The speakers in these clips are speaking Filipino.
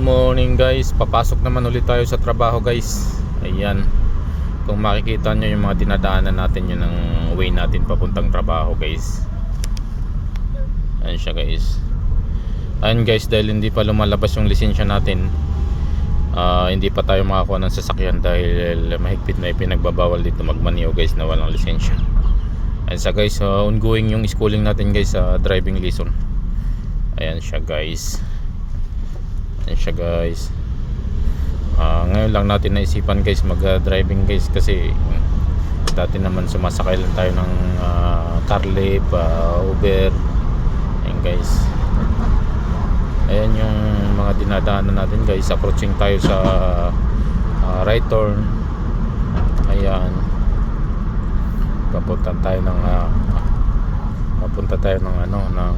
morning guys, papasok naman ulit tayo sa trabaho guys. Ayan, kung makikita nyo yung mga dinadaanan natin, yun ang way natin papuntang trabaho guys. Ayan siya guys. Ayan guys, dahil hindi pa lumalabas yung lisensya natin, hindi pa tayo makakuha ng sasakyan dahil mahigpit na ipinagbabawal dito magmaneho guys na walang lisensya. Ayan siya guys, ongoing yung schooling natin guys sa driving lesson. Ayan siya guys. Ayan siya guys. Ngayon lang natin naisipan guys mag-driving guys, kasi dati naman sumasakay lang tayo ng Carlip, Uber. Ayan guys. Ayan yung mga dinadaanan natin guys. Approaching tayo sa right turn. Ayan. Papunta tayo ng ng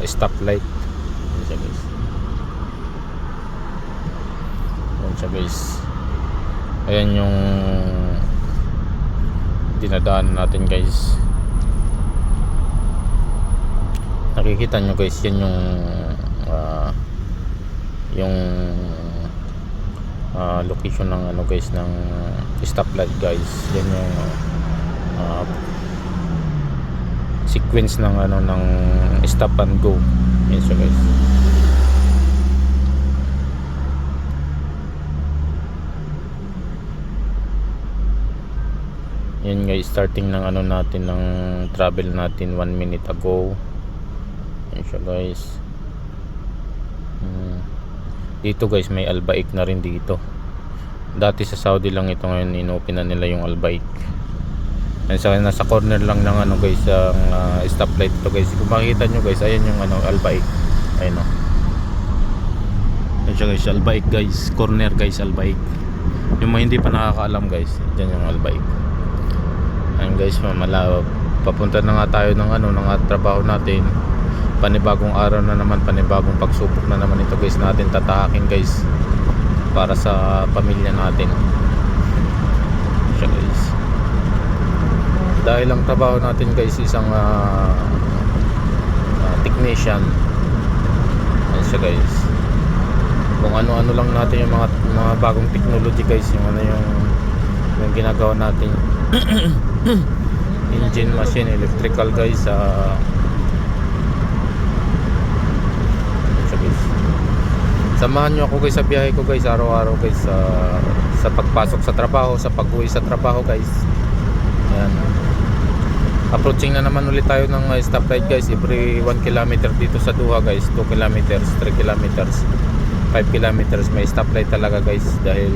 stoplight. Ayan siya guys. Ayan siya guys. Ayan yung dinadaanan natin guys. Nakikita nyo guys, yan yung location ng guys, ng stoplight guys. Yan yung sequence ng ng stop and go. Yan siya guys. Yan guys, starting ng natin, ng travel natin 1 minute ago. Yan siya guys. Dito guys may Albaik na rin dito. Dati sa Saudi lang ito, ngayon inopen na nila yung Albaik. Nasa corner lang ng guys ang stoplight ito guys. Kung makikita nyo guys, ayan yung Albaik. Ayun o. Ayan siya guys, Albaik guys. Corner guys, Albaik. Yung mga hindi pa nakakaalam guys, dyan yung Albaik. Ayan guys, papunta na nga tayo ng trabaho natin. Panibagong araw na naman, panibagong pagsubok na naman ito guys, natin tatahakin guys para sa pamilya natin. Siya guys. Dahil ang trabaho natin guys isang technician. Ayan siya guys. Kung ano-ano lang natin yung mga bagong technology guys, yung ginagawa natin. Engine, machine, electrical guys. Samahan nyo ako guys sa biyahe ko guys, araw-araw guys, sa pagpasok sa trabaho, sa pag-uwi sa trabaho guys. Ayan. Approaching na naman ulit tayo ng stoplight guys. Every 1 kilometer dito sa Doha guys, 2 kilometers, 3 kilometers, 5 kilometers may stoplight talaga guys. Dahil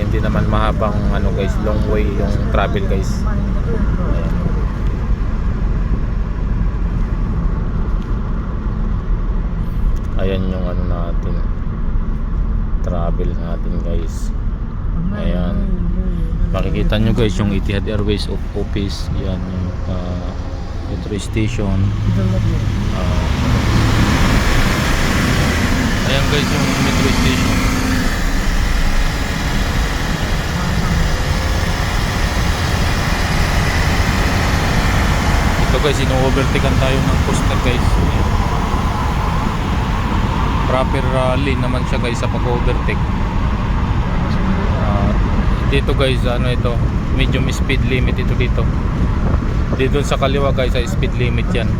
hindi naman mahabang guys, long way yung travel guys. Ayan yung natin, travel natin guys. Ayan, makikita nyo guys yung Etihad Airways office. Yan yung metro station. Ayan guys yung metro station. Ito guys, ino-overtaken tayo ng coaster guys. Ayan. Proper lane naman siya guys sa pag-overtake. Dito guys, ito, medium speed limit ito dito. Dito sa kaliwa guys, sa speed limit yan.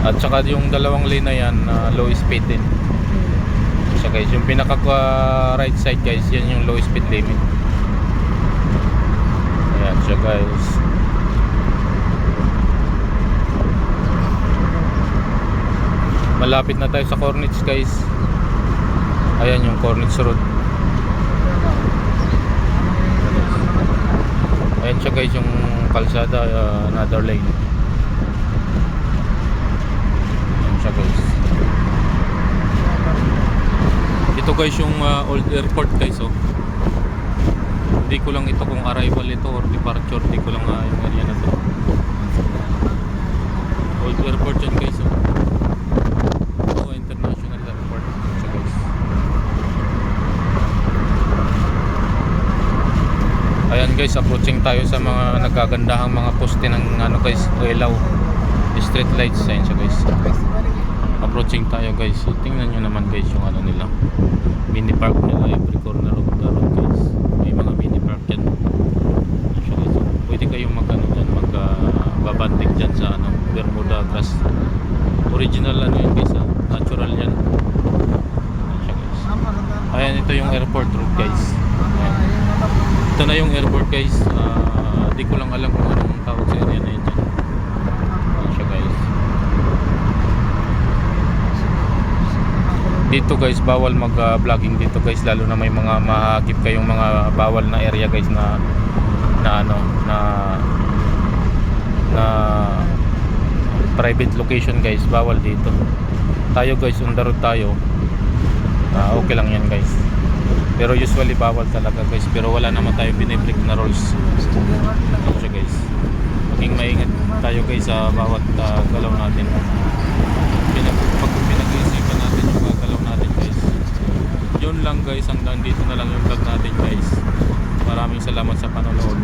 At saka yung dalawang lane na yan, low speed din. So guys, yung pinaka right side guys, yan yung low speed limit. Ayan siya guys. Malapit na tayo sa Corniche guys. Ayan yung Corniche Road. Ayan siya guys yung kalsada, another lane. Ayan siya guys. Ito guys yung old airport guys. Hindi ko lang ito kung arrival ito or departure. Hindi ko lang yung area na to. Old airport yan guys. Ayan guys, approaching tayo sa mga nagagandahang mga poste ng guys, ilaw, street lights. Ayan siya guys. approaching tayo guys. So, tingnan nyo naman guys yung ano nila, mini park nila every corner of the road guys. May mga mini park yan. So, guys, pwede kayong mag ano dyan, mag babanding dyan sa ano, Bermuda grass. Original ano yun guys, natural yan. So, guys, ayan, ito yung airport road guys. Ayan. Ito na yung airport guys. Di ko lang alam kung anong tawag sa area na yun dyan. Ayan siya guys. Dito guys, bawal mag vlogging dito guys, lalo na may mga mahagip kayong mga bawal na area guys na ano na private location guys, bawal dito. Tayo guys, on the road tayo, okay lang yan guys, pero usually bawal talaga guys, pero wala naman tayo binibreak na rules. So guys, maging maingat tayo guys sa bawat galaw natin. Pag pinag-iisipan natin yung gagalaw natin guys. Yun lang guys, hanggang dito na lang yung vlog natin guys. Maraming salamat sa panonood.